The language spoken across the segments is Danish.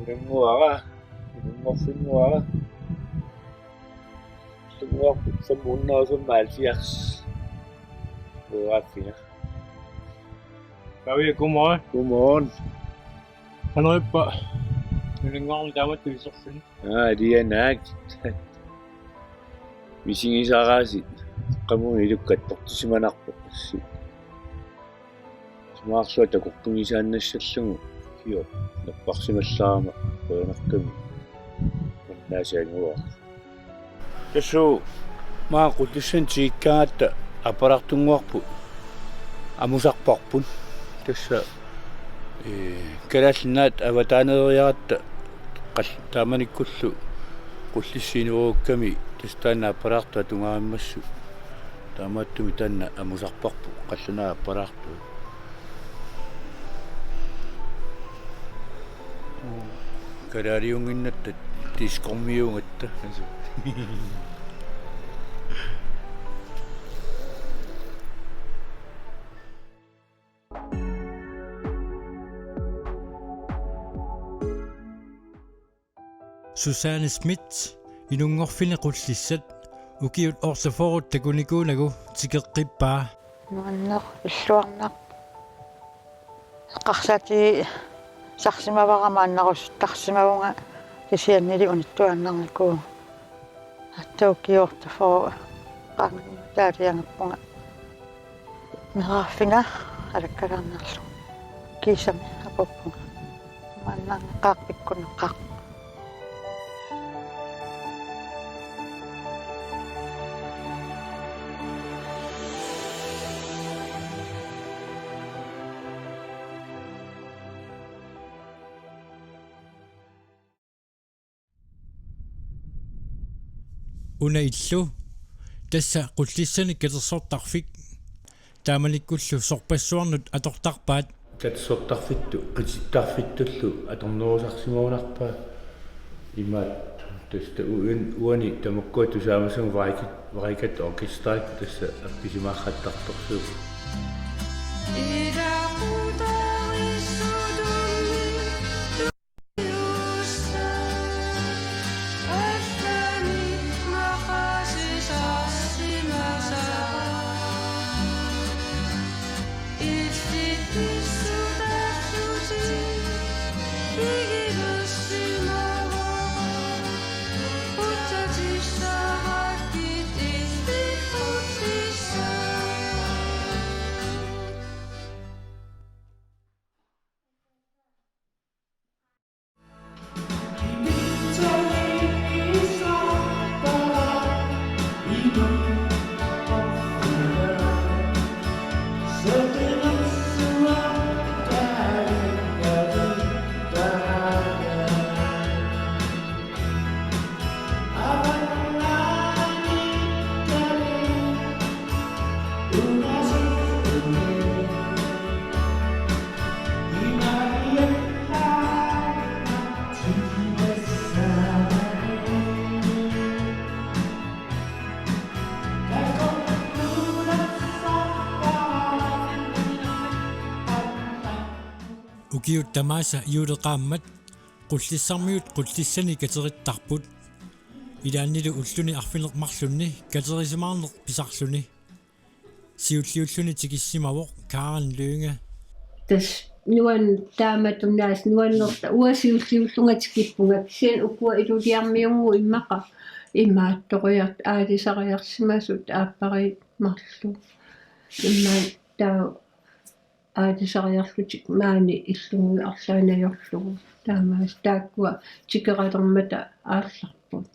Inunguara inungorfinguara lunguarput sammuunnerusummaaliars uaffina Kavi, godmorgen. godmorgen. Hanrippa. Inungormi tamattuissorfini. Det er naagt. Visingisaraasi qamuni ilukkattортисиманарпу смаарсуа такоққимисааннассаллугу кио наппарсималлаарама қуянарками наасиангуа тасу маақутиссан тииккаатта апалартунгуарпу амусарпарпун тасса калаалнаат аватаанериаратта қал тааманиккуллу qullissiinuruukkami tastaana appalaartu atungaarimmassu taamaattumi taanna amusarparpu qallanaa appalaartu kalaaliunginnatta tiskormiungatta Susanne Schmidt inungorfine qullissat ukiut orsaforut takunikuunagu tikeqqippaa nuanneq illuarnaq qarsati sarsimavaraamaannarus tarsimavunga kisiannili unittuannarniku attaukiortaforu qaamitaaliangappunga meraaffinga alakkalarnerlu kiisami apuppunga maannaqaaqpikkunneqqaq una illu tassa qullissani katersortarfik taamanikkullu sorpassuarnut atortarpaat katersortarfittu qitittarfittullu atornerusarsimuunarpaa imaat tasta uani tamakkuatu saamasun varikat orkestrak tassa appisimaarrattartorsuup ukiut tamaasa iuleqaammat qullissarmiut qullissani katerittarput ilaannilu ulluni arfinermarlunni katerisimaarneq pisarluni siulliulluni tikissimavoq Karen Lønge tas nuan taamatunnaas nuannerta uasiulliullungatikippunga kisian ukua iluliarmiungu immaqa immaattoriart aalisariarsimasut aappari marlu immaa taa aalisariarlutik maani illungu arlaanajorlugu taamaas taakkua tikeralermata aallarput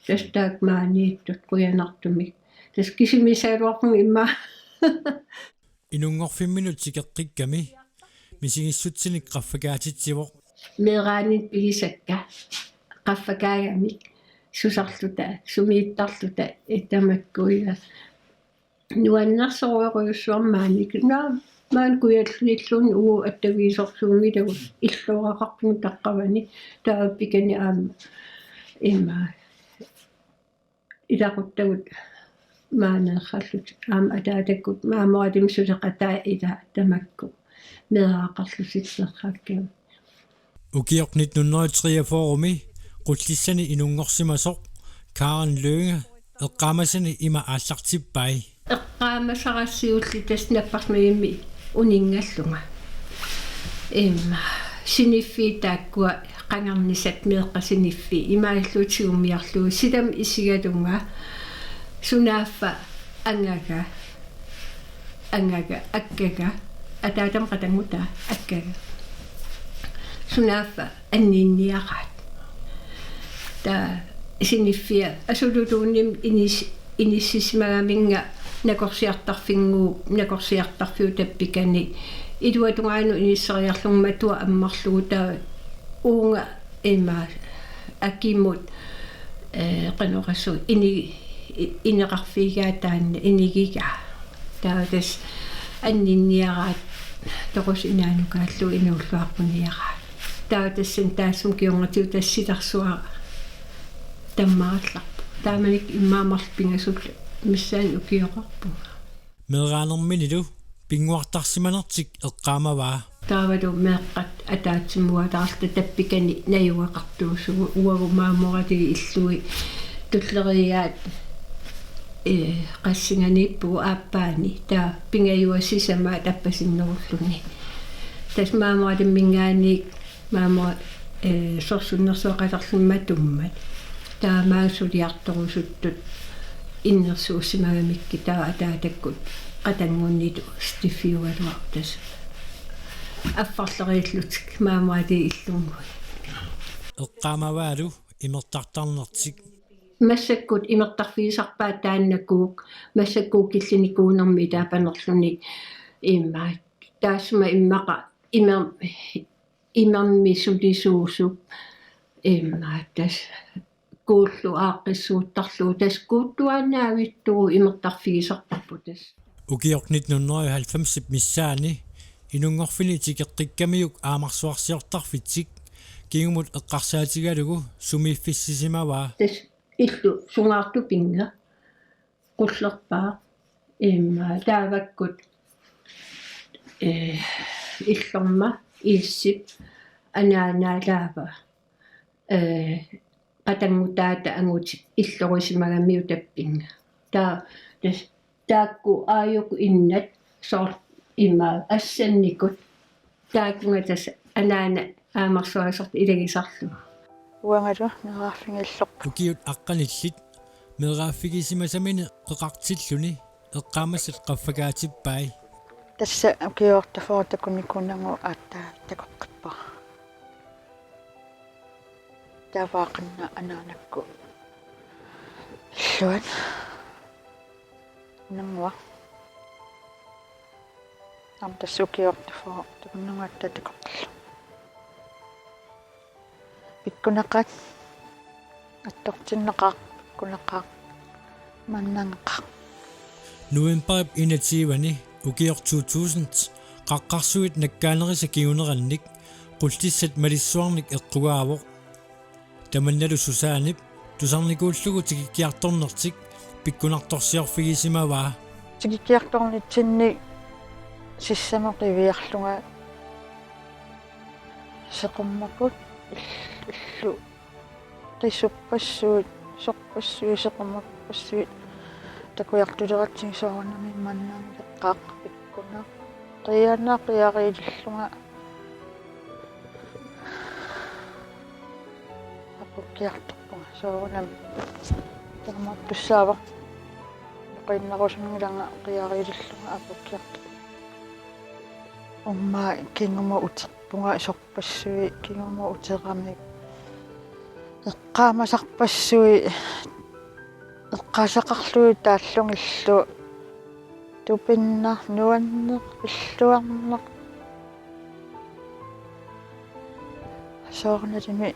tas taak maaniittut kuyanartumik tas kisimisaaluarpun immaa inungorfimminut tikeqqikkami misingissutsinik qaffakaatitsivoq meeraanit pigisakka qaffakaagamik susarluta sumiittarluta itamakkuiga nuannarsorueruyussuarmaanik maan kuyallunillun uu attaviisorsuumilagu illuaraqarpun taqqavani taapikani aamma imma ilaquttagut maaneerrallut aama ataatakut maamoratim suleqataa ila tamakku meeraaqarlusitserrakkam Ukiornit 1943 qullissani inungorsimasoq Karen Lønge eqqaamasani ima aallartippai эққаамасарассиулли таснаппармиими унингаллунга синиффи тааккуа qangarnisat meeqqasiniffi imaalluutiummiarluu sitam isigalunga sunaaffa angaga akkaga ataatam qatanguta akkaga sunaaffa anniinniaqaat ta siniffia asululuunnim inissismagaminga nakorsiartarfiu tappikani iluatungaanu inisseriarlungmatua ammarlugu taa uunga akimut qanoqassu ineqarfiigaataanna inigiga taatas anninniaraat toqus inaanukaalluu inuulluarpuniaraat taatassan taassum kiungatiu tassitarsuara tammaarlarpu taamanik immaamarpingassulla missaan ukioqarpunga meeraanerminilu pinguartarsimanertik eqqaamavaa taavalu meeqqat ataatsimmuataarta tappikani najuaqartuussugu uagumaamorati illui tulleriaat qassinganiippugu aappaani taa pingajuassisamaa tappasinnerulluни tas maamoratimmingaaniik maamora sorsunnersuoqatarlummatummat taa maasuliartorusuttut innersuussimagamikki taa ataatakkut qatangunnitu stiffiugaluartas affarleriillutik maamorati illungui eqqaamavaalu imertartarnertik massakkut imertarfiisarpaa taannakuuk massakkuuk killinikuunermi taapanerluni immaat taassuma immaqa imermi sulisuusuk immaat tas kuullu aaqqissuuttarluu tas kuuttuannaavittugu imertarfiisartarputas ukiornit 1990 missaani inungorfini tikeqqikkamiuk aamarsuarsiortarfitsik kingumut eqqarsaatigalugu sumiiffissisimavaa tas illu sungaartu pinga qullerpaa taavakkut illorma iissip anaanaalaava qatangutaata angut illorisimagamiu tappinga taa tas taakku aayuk innat soor imma assannikut taakunga tas anaana aamarsuarisart ilagisarlu uangalu neraaffingilloq ukiut aqqanillit meeraaffigisimasisamini qeqartilluni eqqaamassat qaffagaatippai tassa ukiortafoortakunnikunangu aattaa takoqqippa taavaaqanna anaanakku illuan nangwa am tassukiortafoortakunnangu aattaa takoqqillu pikkunaqat attortinneqaq pikkunaqaq mannanqaq November inatiivani ukior 2000 qaqqarsuit nakkaanerisa kiunerannik qulltissat malissuarnik eqqugaavoq tamannalu susaanip tusarnikuullugu tikikkiartornertik pikkunartorsiorfigisimavaa tikikkiartornitsinni sissameqiviarlunga seqummakut illu qissupassuut sorpassui seqummakpassuit takuiartuleratsin soornami mannaangeqqaaq pikkuna qiyaariillunga apukkiartorpunga soornami tamartussaava qinnerusmingilanga qiyaariillunga apukkiartor umma kinguma uterpunga sorpassui kinguma uterami eqqaamasarpassui eqqasaqarlui taallungillu tupinna nuanneq illuarneq soornalimi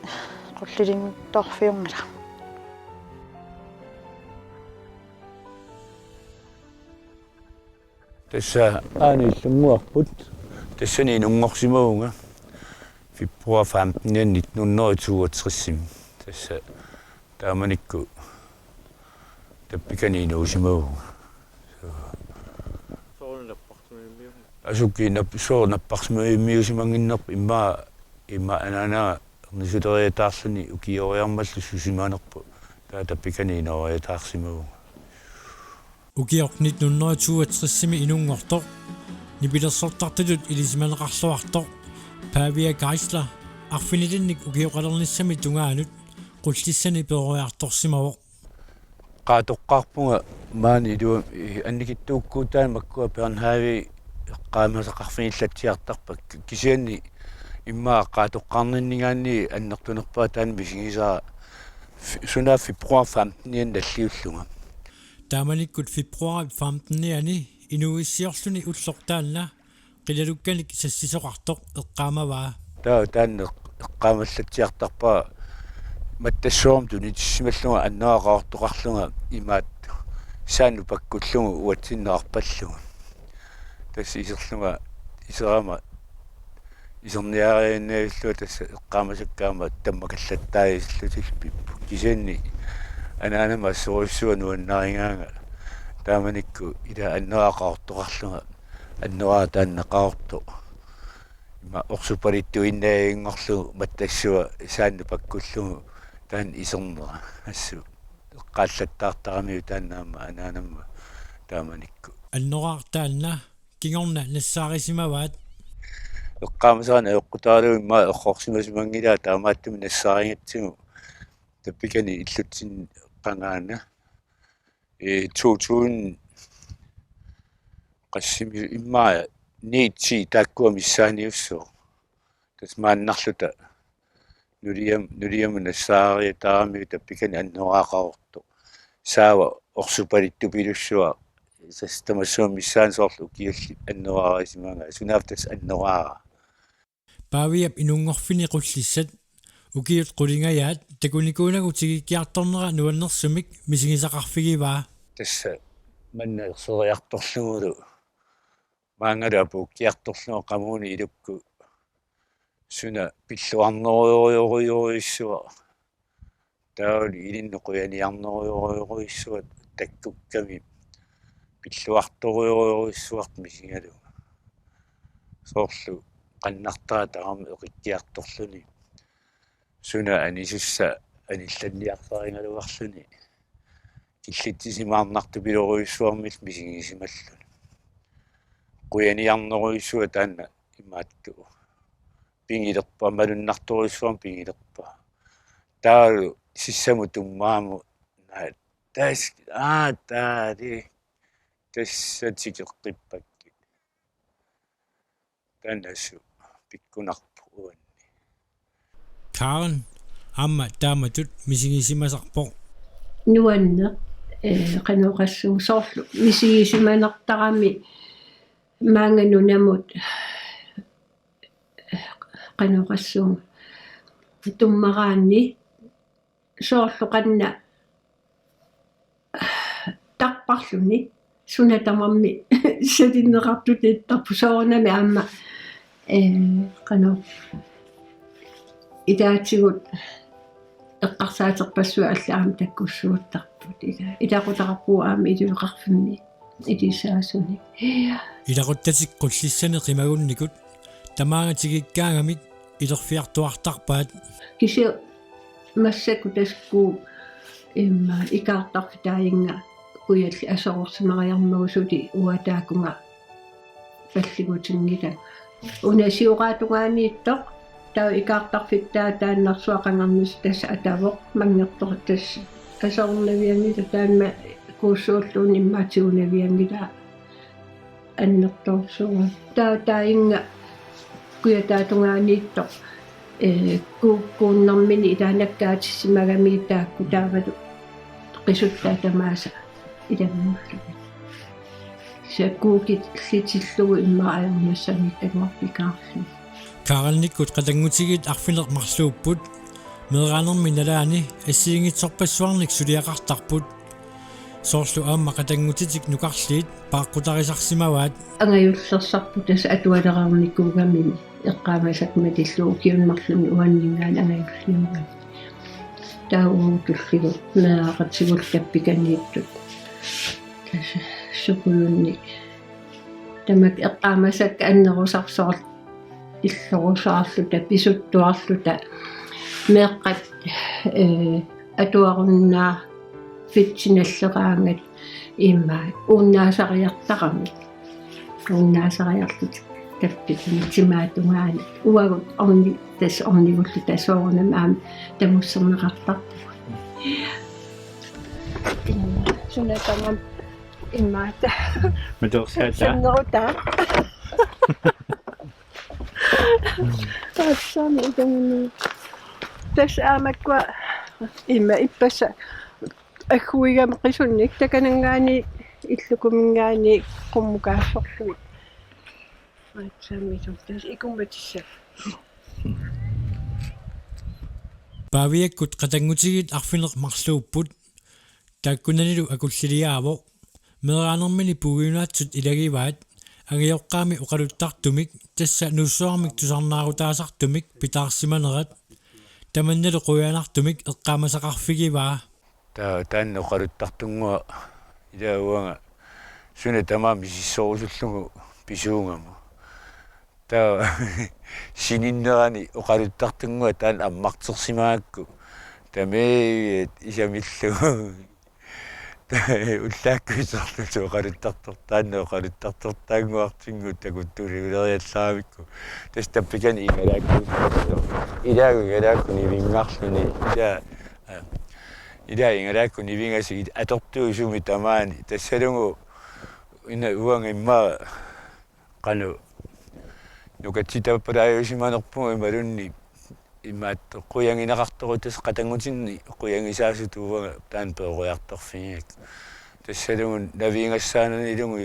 qullilingtorfiungila tassa aanillunguarput tassani inungorsimaunga februar 15 1962 tassa taamanikku tappikani inuusimaunga asukki soornapparsmiusimanginnerp imma imma anana nisuteriataarluni ukioriarmallu susimaanerpu taatapikani inoriataarsimagu ukiornit 1962 inungortoq nipilersortartulut ilisimaneqarluartoq Pavia Geisler arfinilinnik ukioqalernissami tungaanut qullissani peoriartorsimawoq qaatoqqaarpunga maani ilu annikittuukkuutaan makkua Bernhavi qaamaseqarfinillattiartarpak kisianni immaa qaatoqqaarninnigaanni annertunerpaa taan misingisaa suna februar 15 dalliullunga taamanikkut februar 15 inuissiorluni ullortaanna qilalukkanik sassisoqartoq eqqaamavaa taanne eqqaamallattiartarpaa mattassoorum tunitissimalluga annaaqaortoqarlunga imaat saannu pakkullugu uatsinnearpalluga tassi iserlunga iserama iserniariannaillu tassa eqqaamasakkaama tammakallаттааислутилпиппу кисианни анаанама соруссуа нуаннаригаага тааманикку ила аннаақаортоқарлунга аннераа тааннеқаорто има орсупалитту иннаингорлу маттассуа саанну паккуллугу таан исернера ассу эққааллаттаартарамиу тааннаама анаанама тааманикку аннораартаанна кингорна нассаарисимаваат эққаамасаана эққутаалу имма эққорсимасимангилаа таамааттуми нассаарингатсигу таппикани иллутсин qangaana 2000 qassimi imma niitsi taakkua missaaniussoo tasmaannarluta nuliam nassaariataarami tappikani annoraaqaortu saava orsupalittu pilussua sastamassuum missaansoorlu kialli annoraarisimaanga sunaaftas annoraara Paviap inungorfini qullissat ukiut qulingayaat takunikuunagu tigikkiartornera nuannersumik misingisaqarfigivaa tassa manna erseriartorlugulu maangalapu kiartorlugo qamuuni ilukku suna pilluarnerioriorissua tauli ilinnequyaniarneriorissua takkukkami pilluartoriorissуart misingalu soorlu qannartaa taarmi eqikkiartorluni suna anisussa anillanniarsaringaluarluni killitsisimaarnartu piloruissuarmil misingisimallu quyaniarneruissua taanna imaattu pingilerpa malunnartoruissuarm pingilerpa taalu sissamu tummaamu naat tas taali tassatikeqqippakki taanassu pikkunarpu uanni Karen amma taamatut misingisimasarpoq nuanne qanoqassuu soorlu misigisimanertarami maanganunamut qanoqassuu tummaraanni soorlu qanna tarparluni sunatamarmi satinneqartut ittarpu soornami amma qano idaatsigut eqqarsaaterpassua allaam takkussuuttarput ilaqutaqarpuu aami iluqarfunni ilissaasuni ilaquttatik qullissani qimagunnikut tamaangatigikkaangamik ilerfiartuartarpaat kisi massakku taskuu imma ikaartarfitaayinga kuyalli asororsimariarmagusuli uataakunga palligutingila unasiuqaatungaaniittoq tau ikaartarfittaa taannarsuaqangarnis tassa atavoq mangertor tass asornaviangila taanma kuussuulluun immaatiunaviangila annertorsuga tainga kuyataatungaaniittoq kuunnermini ilaanakkaatisimagami taakku taavalu qisuttaa tamaasa ilammallu sakkuukit litillugu immaajornassami tangorpikaarlu Kaaralnikkut qatangutigit arfinermarluupput meeraanermi nalaani assiingitsorpassuarnik suliaqartarput soorlu aamma qatangutitik nukarliit paaqqutarisarsimavaat angajullersarpu tas atualerarnikkuugamini eqqaamasak matillu kiunmarluni uanningaan angajulliugan taauutulligu naaqatigul tappikaniittut tas sukulunni tamak eqqaamasak annerusarsoor иллорусаарлута писуттуарлута меэккат атуаруннаа фитсиналлераангат иммаа ууннаасариартарамик ууннаасариарлут таффитимитсимаатунгаани уагут орни тас орнигуллу тасоорнам аам тамуссернеқартарпу сунатамам иммаата Медорсаата. суннерута тассами идэмни тас аамаква имма иппаса аккуигам qisунник таканангаани иллукумингаани qummukaassorluit аатсаамисум тас икумбатисса павиаккут qatangutigiit arfineq marluupput taakkunanilu akulliliaavo meeraanермини pugiunaatсут iлагиваат агиоққаами оқалуттартумик тасса нуссуармик тусарнаарутаасартумик питаарсиманерат таманналу қуянартумик эққаамасақарфигиваа таан оқалуттартунгуа илауага суна тамаами сиссоорусуллугу писуунгаму таа сининнерани оқалуттартунгуа таан аммартерсимаакку тамээ исамиллу уллааккуисарлуту оқалуттартортаанна оқалуттартортаангуартингу такуттулигулериаллаавикку тастаппикани ималаакку илаагугалааккуни вингарлуни илаа ингалааккуни вингаси атортуусуми тамаани тассалугу ина уангимма кану нукатситаппалааюсиманерпугу ималунни имаат қуянгинеқарторутас қатангутинни қуянгисаасутуувага таан пеориарторфигик тассалугун навиингассаанани илугу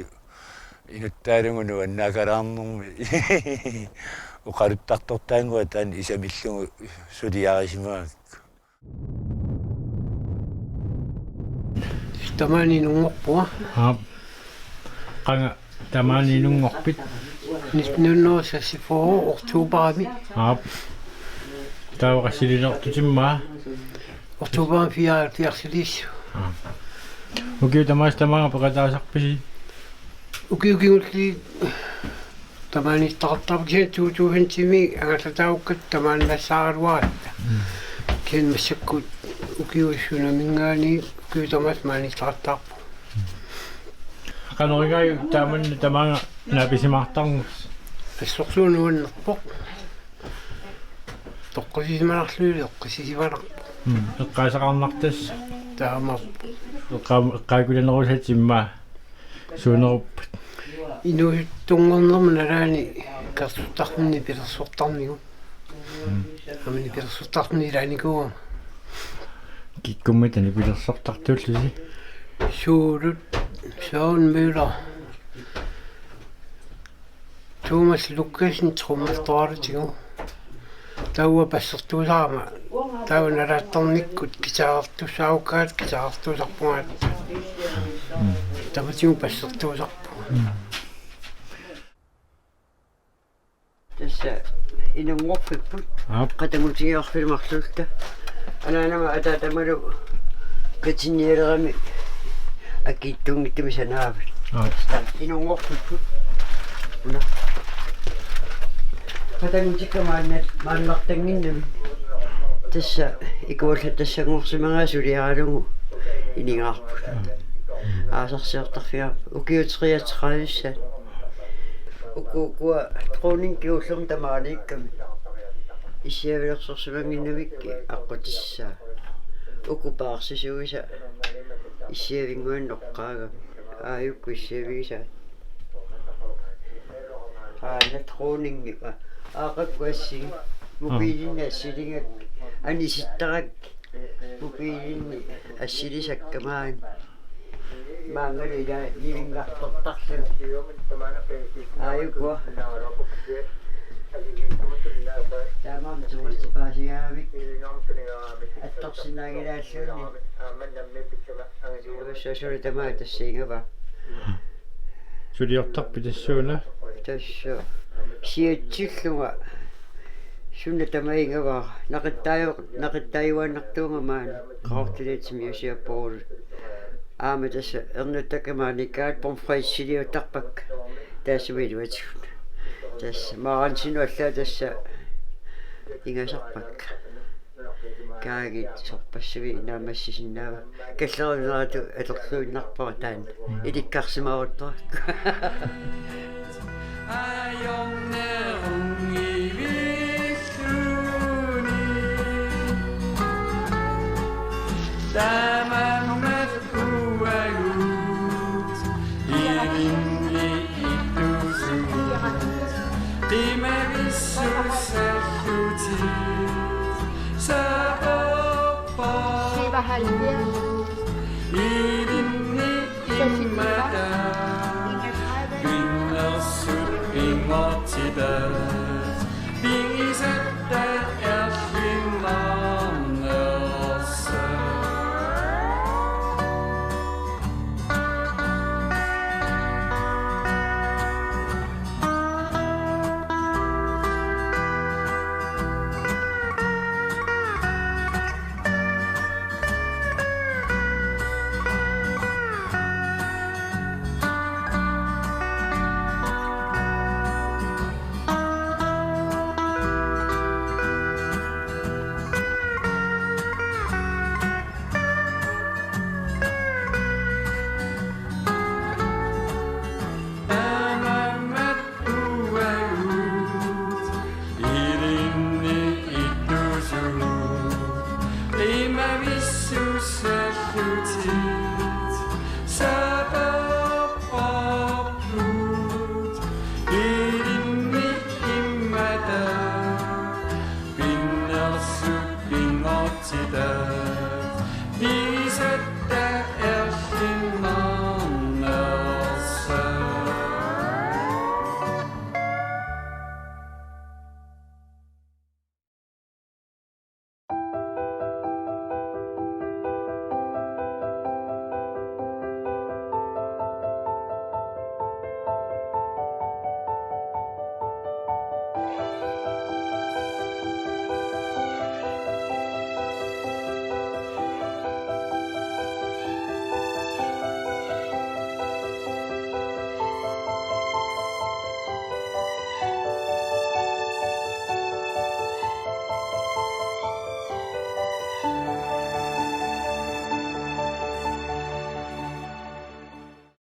инуттаалугуну аннаакалаарнэрми оқалуттартортаангуа таан исамиллугу сулиарисимаак Tamani nungokpua. Qanga tamani nungorpit. Nunno sa sifo oktoberami. Taawaqasilinertutimmaa. Oktober 74. Ukiu tamastamanga paqataasarpisi. Ukiukingulli tamani tartarpisi tuutuuhantimi angatataaukkat tamani nassaaruaat. Ken massakkut ukiuissunamingaani ukiutamas maani tartarpu. Qanorigai taamanna tamanga naapisimaartarngus. Assorsuunuannerpoq. Toqqisimanarluuli oqqisimanarpu. Eqqaasaqarnartas Taamar eqqaakulannerusatsimmaa suunerupput. Inuuttunngornerma nalaani kartuttarmunni pilersuartarnigu. Amini pilersuartarni ilaanikuuma. Kikkummitani pilersortartuullusi. Suurut Søren Møller. Thomas Lukasen trommestraalutigu. Taua passertuusaarma. Taua nalaattarnikkut kisaartussaaukaat kisaartusarpungaat. Tavatigu passertuusarpu. Tässä inungorfipput qatangutigiorfilumarlulta anaanama ataatamalu katinnielerami akittungittumi sanaavat inungorfipput una qatangutikamaannartanginnami tässä ikuulla tassangorsimangaa suliaralungu iningaarput aasarsiortarfiga ukiutriatraavissa ukukua troninkiullum tamaaliikkami issiavilersorsumanginnavikki aqqutissa ukupaarsisuisa issiavinguannoqqaagami aayukku issiavigisa aana troningi aaqakkuassigi mukiilinni assilingak anisittarak mukiilinni assilisakkamaaani maangalila ilingartortarlun aayukua taamam tuustipaasigaavik attorsinaagilaalluni suusuli tamaa tassiingava Suliortarpi tassuuna. tassa siatsilluga sunna tamaingava naqittaajuannartuungamaani qaortilaatimiusiappoorut aama tässä ernuttakamaanikaat pomfreissiliutarpak taassumiluatigun tässä maan sinussa tässä ingasarpakka kaagit sorpassuvi naamassisinnaava kallerinaatu atorluinnarpaa taan ilikkarsimaaruttor Brinner sut inger tilbage